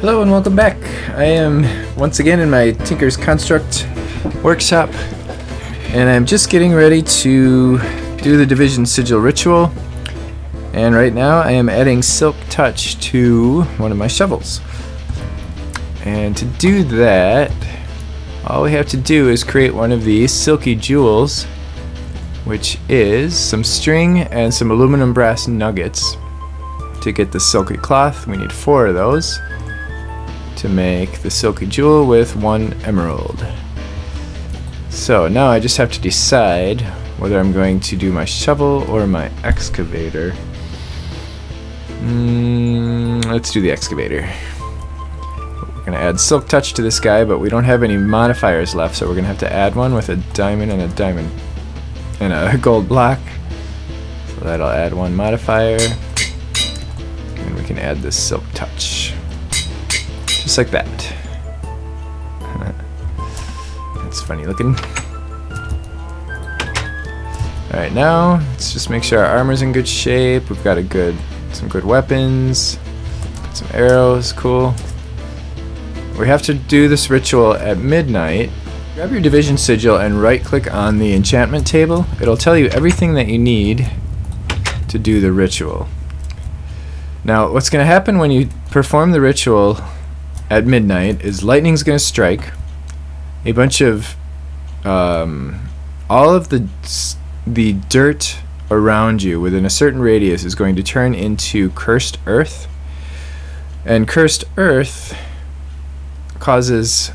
Hello and welcome back. I am once again in my Tinker's Construct workshop, and I'm just getting ready to do the Division Sigil ritual. And right now I am adding Silk Touch to one of my shovels. And to do that, all we have to do is create one of these silky jewels, which is some string and some aluminum brass nuggets. To get the silky cloth, we need 4 of those to make the silky jewel with 1 emerald. So now I just have to decide whether I'm going to do my shovel or my excavator. Let's do the excavator. We're going to add Silk Touch to this guy, but we don't have any modifiers left, so we're going to have to add one with a diamond and a gold block. So that'll add 1 modifier. And we can add this Silk Touch. Just like that. That's funny looking. Alright, now let's just make sure our armor's in good shape. We've got some good weapons. Got some arrows, cool. We have to do this ritual at midnight. Grab your Division Sigil and right click on the enchantment table. It'll tell you everything that you need to do the ritual. Now what's going to happen when you perform the ritual at midnight is lightning's going to strike. A bunch of all of the dirt around you within a certain radius is going to turn into cursed earth, and cursed earth causes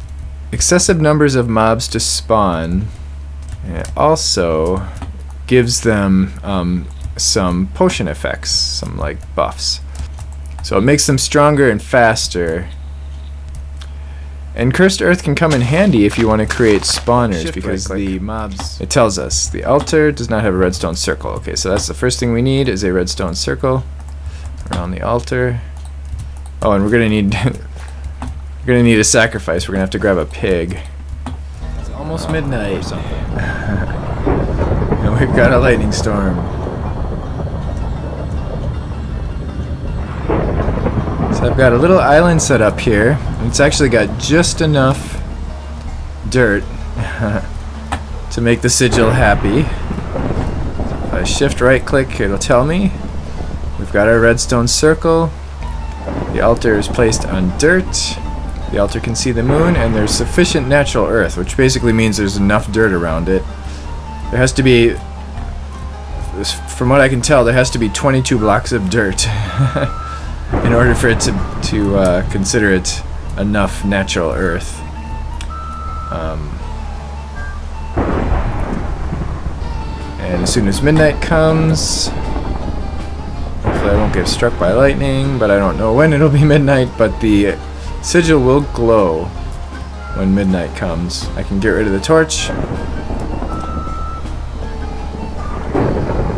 excessive numbers of mobs to spawn, and it also gives them some potion effects, some like buffs, so it makes them stronger and faster. And cursed earth can come in handy if you want to create spawners, because the mobs, it tells us the altar does not have a redstone circle. Okay, so that's the first thing we need, is a redstone circle around the altar. Oh, and we're gonna need a sacrifice. We're gonna have to grab a pig. It's almost midnight, and we've got a lightning storm. So I've got a little island set up here. It's actually got just enough dirt to make the sigil happy. If I shift right click, it'll tell me we've got our redstone circle. The altar is placed on dirt. The altar can see the moon, and there's sufficient natural earth, which basically means there's enough dirt around it. There has to be, from what I can tell, there has to be 22 blocks of dirt in order for it to consider it enough natural earth. And as soon as midnight comes, hopefully I won't get struck by lightning, but I don't know when it'll be midnight, but the sigil will glow when midnight comes. I can get rid of the torch,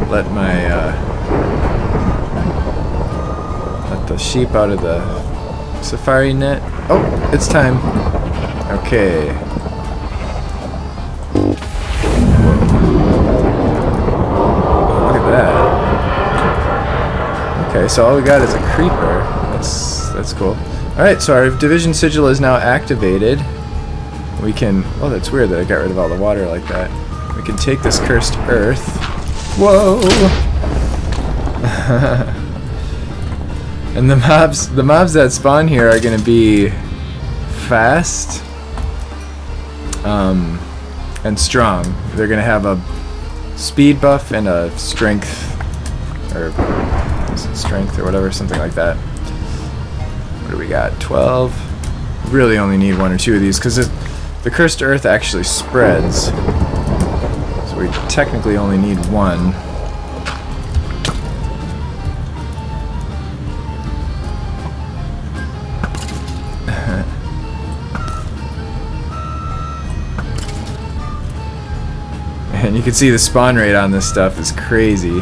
let the sheep out of the safari net. Oh, it's time. Okay. Whoa. Look at that. Okay, so all we got is a creeper. That's cool. Alright, so our Division Sigil is now activated. We can... Oh, that's weird that I got rid of all the water like that. We can take this cursed earth. Whoa! And the mobs that spawn here are going to be fast and strong. They're going to have a speed buff and a strength, or is it strength or whatever, something like that. What do we got? 12. Really only need 1 or 2 of these because the cursed earth actually spreads. So we technically only need 1. And you can see the spawn rate on this stuff is crazy.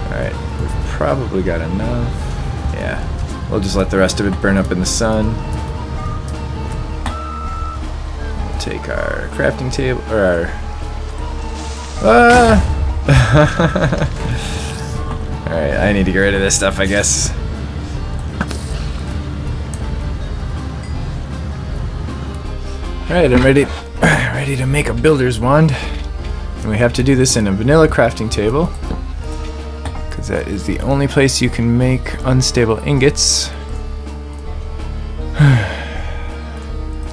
Alright, we've probably got enough. Yeah, we'll just let the rest of it burn up in the sun. take our crafting table, or our... Alright, I need to get rid of this stuff, I guess. Alright, I'm ready to make a builder's wand. And we have to do this in a vanilla crafting table, because that is the only place you can make unstable ingots.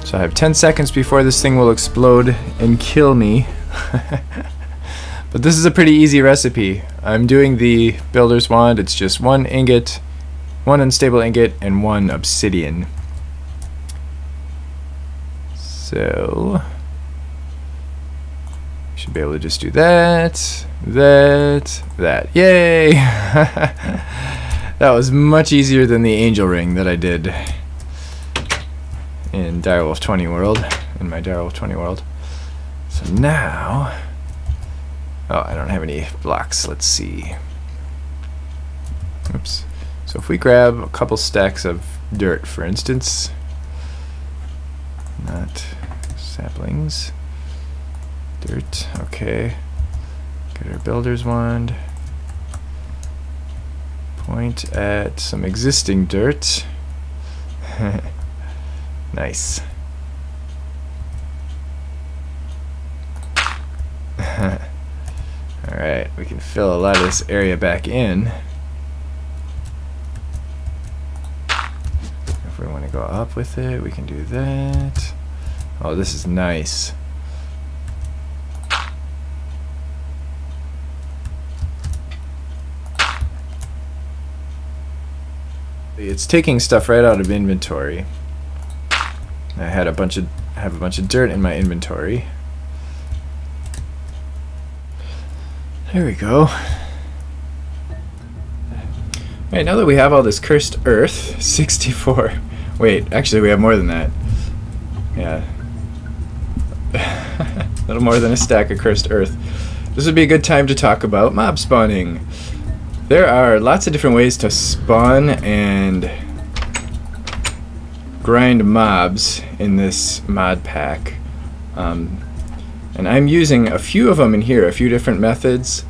So I have 10 seconds before this thing will explode and kill me. But this is a pretty easy recipe. I'm doing the builder's wand. It's just 1 ingot, 1 unstable ingot, and 1 obsidian. So should be able to just do that, that. Yay! That was much easier than the angel ring that I did in Direwolf 20 world, in my Direwolf 20 world. So now, oh, I don't have any blocks. Let's see. Oops. So if we grab a couple stacks of dirt, for instance, not saplings, dirt, okay. Get our builder's wand, point at some existing dirt. Nice. Alright, we can fill a lot of this area back in. If we want to go up with it, we can do that. Oh, this is nice. It's taking stuff right out of inventory. I have a bunch of dirt in my inventory. There we go. Alright, now that we have all this cursed earth, 64. Wait, actually we have more than that. Yeah. A little more than a stack of cursed earth. This would be a good time to talk about mob spawning. There are lots of different ways to spawn and grind mobs in this mod pack. And I'm using a few of them in here, a few different methods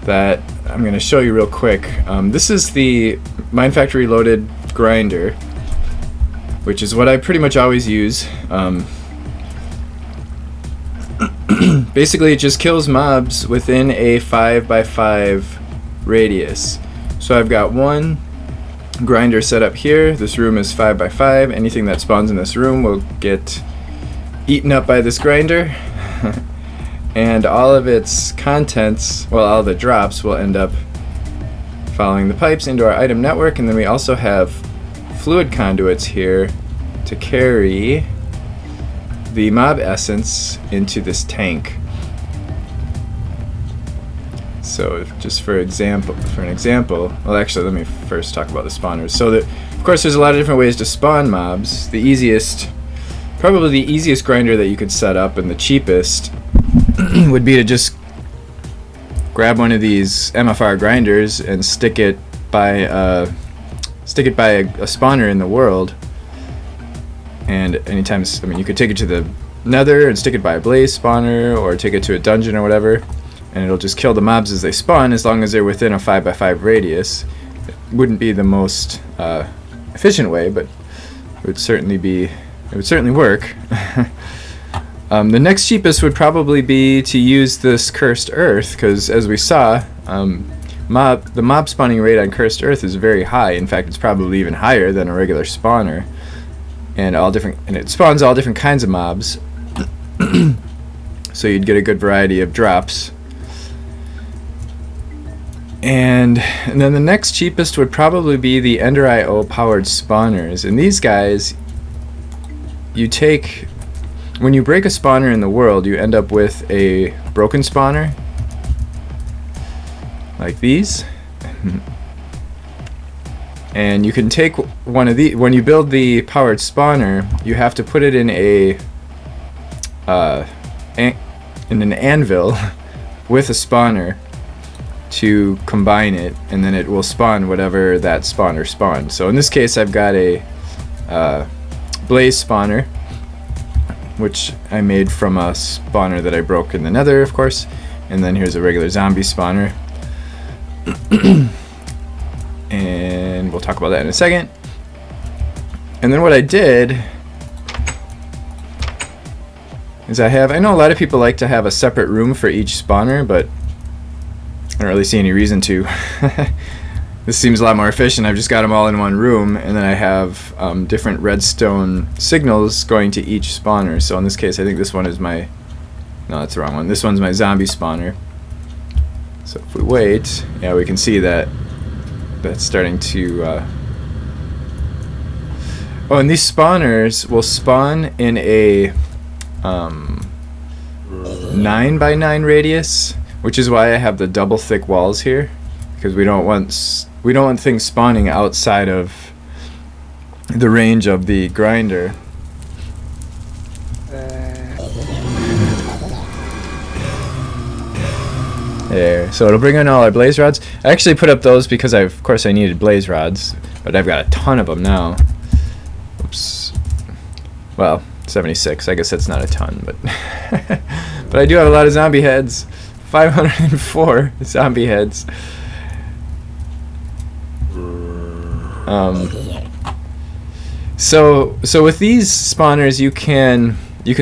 that I'm going to show you real quick. This is the Mine Factory Loaded grinder, which is what I pretty much always use. Basically it just kills mobs within a 5x5 radius. So I've got one grinder set up here. This room is 5x5. Anything that spawns in this room will get eaten up by this grinder. And all of its contents, well, all the drops will end up following the pipes into our item network. And then we also have fluid conduits here to carry the mob essence into this tank. So just for an example, well, actually let me first talk about the spawners. So of course there's a lot of different ways to spawn mobs. The easiest, probably the easiest grinder that you could set up and the cheapest would be to just grab one of these MFR grinders and stick it by a spawner in the world. And anytime, I mean, you could take it to the Nether and stick it by a blaze spawner, or take it to a dungeon or whatever, and it'll just kill the mobs as they spawn, as long as they're within a 5x5 radius. It wouldn't be the most efficient way, but it would certainly work. The next cheapest would probably be to use this cursed earth, because as we saw, the mob spawning rate on cursed earth is very high. In fact, it's probably even higher than a regular spawner. And it spawns all different kinds of mobs, so you'd get a good variety of drops. And then the next cheapest would probably be the Ender IO powered spawners. And these guys, when you break a spawner in the world, you end up with a broken spawner, like these. And you can take one of these. When you build the powered spawner, you have to put it in an anvil with a spawner to combine it, and then it will spawn whatever that spawner spawned. So in this case, I've got a blaze spawner, which I made from a spawner that I broke in the nether, of course. And then here's a regular zombie spawner. And we'll talk about that in a second. And then what I did is I know a lot of people like to have a separate room for each spawner, but I don't really see any reason to. This seems a lot more efficient. I've just got them all in one room, and then I have different redstone signals going to each spawner. So in this case, I think this one is my... No, that's the wrong one. This one's my zombie spawner. So if we wait, yeah, we can see that that's starting to... Oh, and these spawners will spawn in a 9x9 radius, which is why I have the double thick walls here, because we don't want things spawning outside of the range of the grinder. There, so it'll bring in all our blaze rods. I actually put up those because of course I needed blaze rods, but I've got a ton of them now. Oops. Well, 76. I guess that's not a ton, but but I do have a lot of zombie heads. 504 zombie heads. So with these spawners, you can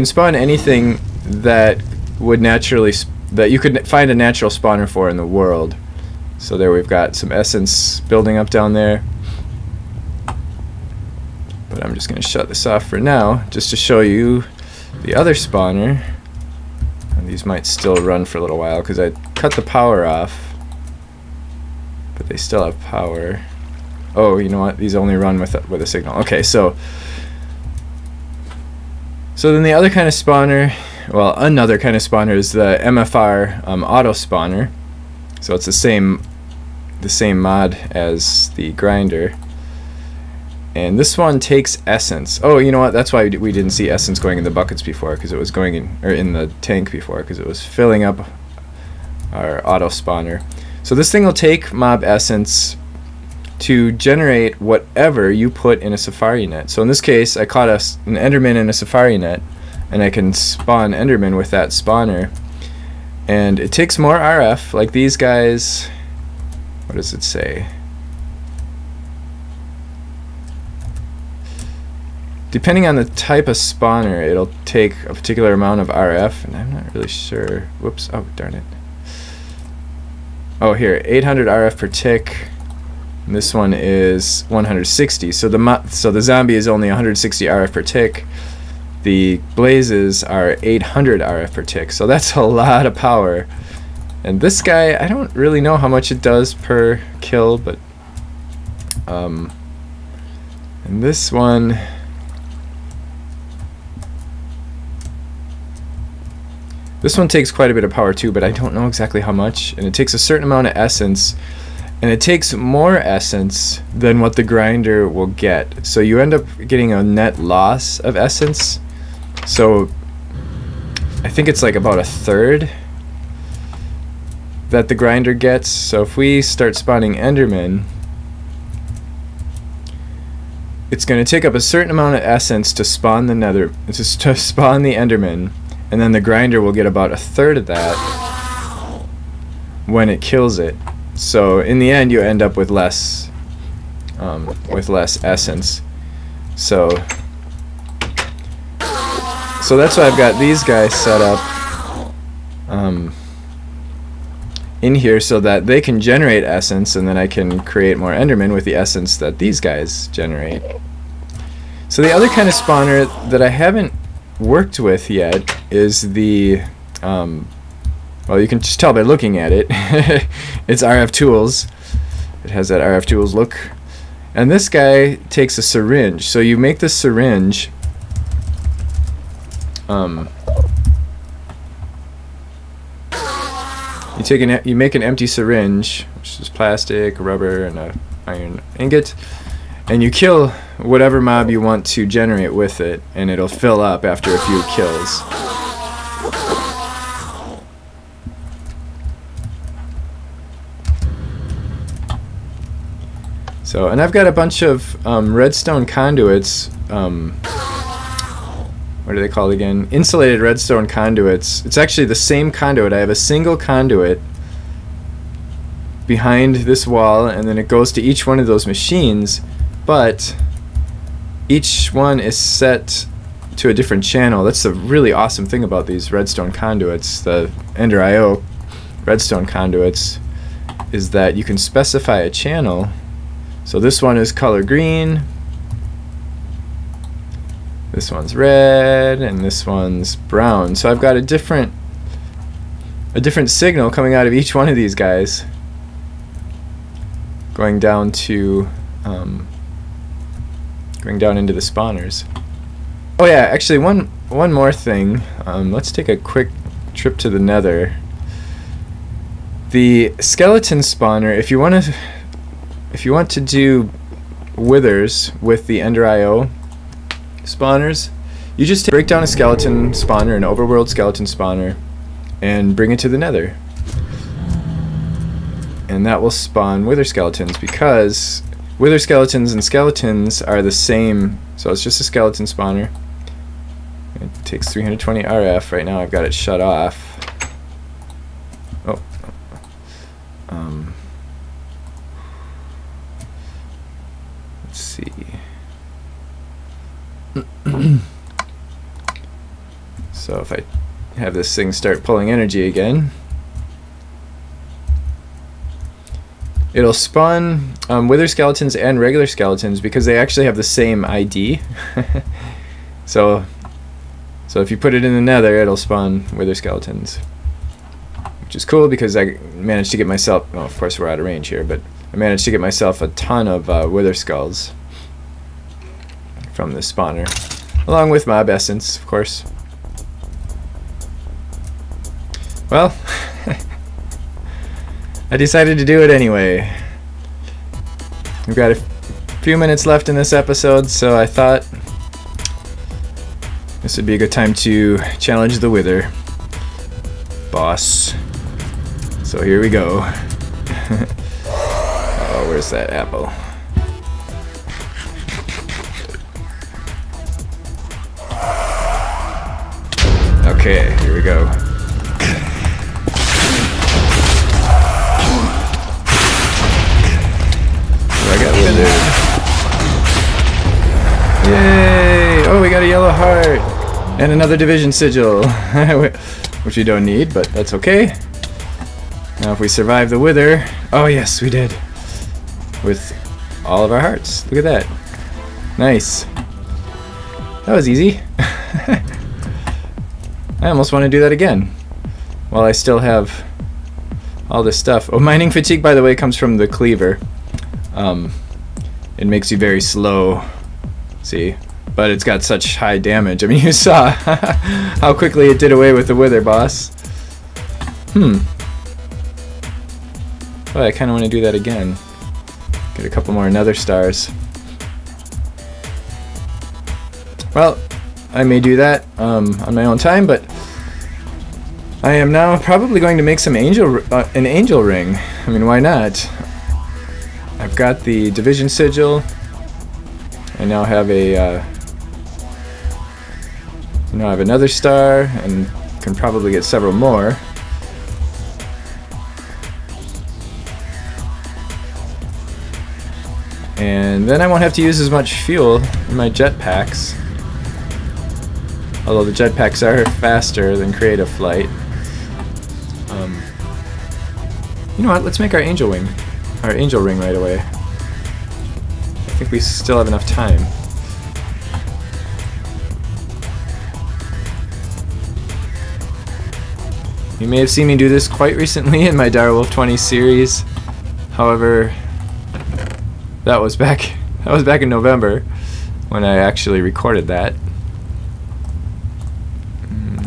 spawn anything that would naturally that you could find a natural spawner for in the world. So there we've got some essence building up down there. But I'm just going to shut this off for now, just to show you the other spawner. And these might still run for a little while because I cut the power off, but they still have power. Oh, you know what? These only run with a signal. Okay, so then the other kind of spawner, well, another kind of spawner is the MFR auto spawner. So it's the same mod as the grinder. And this one takes essence. Oh, you know what? That's why we didn't see essence going in the buckets before, because it was going in, or in the tank before, because it was filling up our auto spawner. So this thing will take mob essence to generate whatever you put in a safari net. So in this case, I caught an enderman in a safari net, and I can spawn enderman with that spawner. And it takes more RF, like these guys. What does it say? Depending on the type of spawner, it'll take a particular amount of RF, and I'm not really sure. Whoops, oh darn it. Oh, here, 800 RF per tick. And this one is 160. So the zombie is only 160 RF per tick. The blazes are 800 RF per tick. So that's a lot of power. And this guy, I don't really know how much it does per kill, but and this one, takes quite a bit of power too, but I don't know exactly how much. And it takes a certain amount of essence, and it takes more essence than what the grinder will get. So you end up getting a net loss of essence. So I think it's like about a third that the grinder gets. So if we start spawning endermen, it's going to take up a certain amount of essence to spawn the nether, to spawn the enderman, and then the grinder will get about a third of that when it kills it. So in the end, you end up with less essence. So that's why I've got these guys set up in here so that they can generate essence, and then I can create more endermen with the essence that these guys generate. So the other kind of spawner that I haven't worked with yet is the well, you can just tell by looking at it. It's RF Tools. It has that RF Tools look. And this guy takes a syringe. So you make this syringe you make an empty syringe, which is plastic, rubber, and a iron ingot, and you kill whatever mob you want to generate with it, and it'll fill up after a few kills. So, and I've got a bunch of redstone conduits what are they called again? Insulated redstone conduits. It's actually the same conduit. I have a single conduit behind this wall, and then it goes to each one of those machines, but each one is set to a different channel. That's the really awesome thing about these redstone conduits, the Ender IO redstone conduits, is that you can specify a channel. So this one is color green, this one's red, and this one's brown. So I've got a different signal coming out of each one of these guys, going down to going down into the spawners. Oh yeah, actually one more thing. Let's take a quick trip to the Nether. The skeleton spawner, if you want to do withers with the Ender IO spawners, you just break down a skeleton spawner, an overworld skeleton spawner, and bring it to the Nether, and that will spawn wither skeletons, because wither skeletons and skeletons are the same. So it's just a skeleton spawner. It takes 320 RF. Right now I've got it shut off. Oh. Let's see. So if I have this thing start pulling energy again, it'll spawn wither skeletons and regular skeletons, because they actually have the same ID. so if you put it in the Nether, it'll spawn wither skeletons, which is cool, because I managed to get myself, well, of course we're out of range here, but I managed to get myself a ton of wither skulls from this spawner, along with mob essence, of course. Well, I decided to do it anyway. We've got a few minutes left in this episode, so I thought this would be a good time to challenge the wither boss. So here we go. Oh, where's that apple? Okay, here we go. I got withered. Yay! Oh, we got a yellow heart and another Division Sigil, which we don't need, but that's okay. Now if we survive the wither, oh yes, we did, with all of our hearts. Look at that. Nice. That was easy. I almost want to do that again while I still have all this stuff. Oh, mining fatigue, by the way, comes from the cleaver. It makes you very slow, see, but it's got such high damage. I mean, you saw how quickly it did away with the wither boss. Oh, I kind of want to do that again. Get a couple more nether stars. Well, I may do that on my own time, but I am now probably going to make some an angel ring. I mean, why not? I've got the Division Sigil. I now have another star, and can probably get several more. And then I won't have to use as much fuel in my jetpacks. Although the jetpacks are faster than creative flight. You know what? Let's make our angel ring right away. I think we still have enough time. You may have seen me do this quite recently in my Direwolf 20 series. However, that was back in November when I actually recorded that.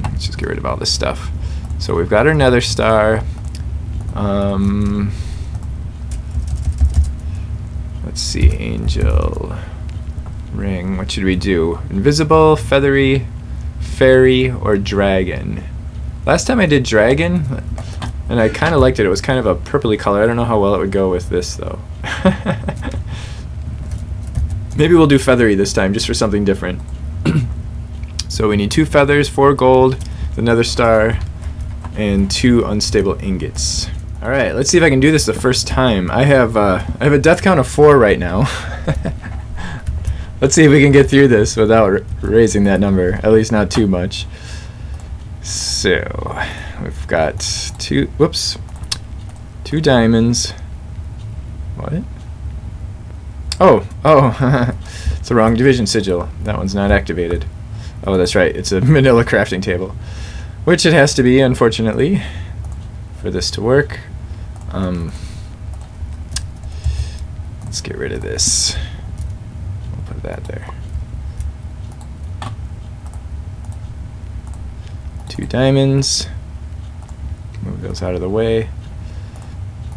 Let's just get rid of all this stuff. So we've got our nether star. Let's see, angel ring. What should we do? Invisible, feathery, fairy, or dragon? Last time I did dragon, and I kind of liked it. It was kind of a purpley color. I don't know how well it would go with this, though. Maybe we'll do feathery this time, just for something different. So we need 2 feathers, 4 gold, another star, and 2 unstable ingots. Alright, let's see if I can do this the first time. I have a death count of 4 right now. Let's see if we can get through this without raising that number, at least not too much. So, we've got 2 diamonds. What? Oh, it's the wrong Division Sigil. That one's not activated. Oh, that's right, it's a manila crafting table. Which it has to be, unfortunately, for this to work. Let's get rid of this. We'll put that there. 2 diamonds. Move those out of the way.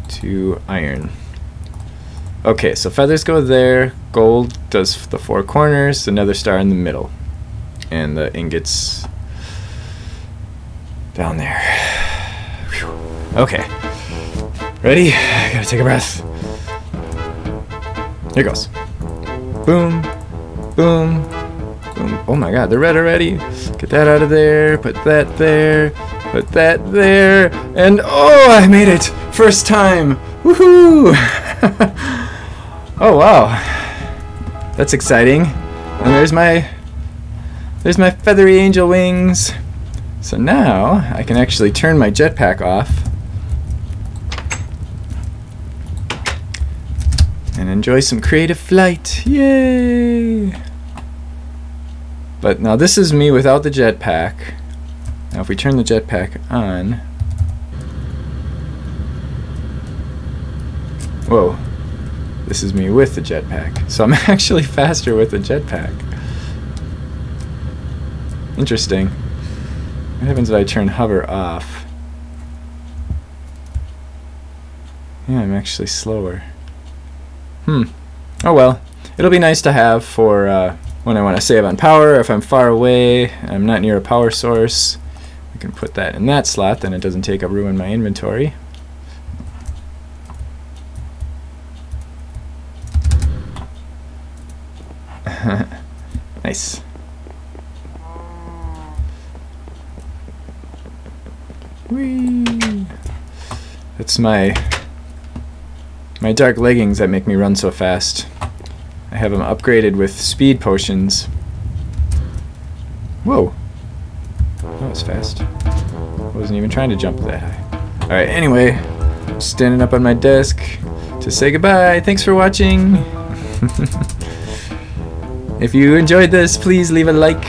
2 iron. Okay, so feathers go there. Gold does the 4 corners. Another star in the middle. And the ingots down there. Whew. Okay. Ready? I gotta take a breath. Here goes. Boom. Boom. Boom. Oh my god, they're red already. Get that out of there. Put that there. Put that there. And oh, I made it! First time! Woohoo! Oh wow. That's exciting. And there's my feathery angel wings. So now I can actually turn my jetpack off and enjoy some creative flight. Yay! But now this is me without the jetpack. Now if we turn the jetpack on, whoa, this is me with the jetpack. So I'm actually faster with the jetpack. Interesting. What happens if I turn hover off? Yeah, I'm actually slower. Oh well. It'll be nice to have for when I want to save on power. If I'm far away, I'm not near a power source, I can put that in that slot, then it doesn't take up room in my inventory. Nice. Whee! That's my dark leggings that make me run so fast. I have them upgraded with speed potions. Whoa. That was fast. I wasn't even trying to jump that high. Alright, anyway, I'm standing up on my desk to say goodbye. Thanks for watching. If you enjoyed this, please leave a like.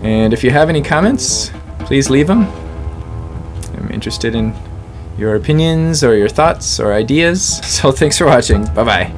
And if you have any comments, please leave them. I'm interested in your opinions or your thoughts or ideas. So thanks for watching. Bye-bye.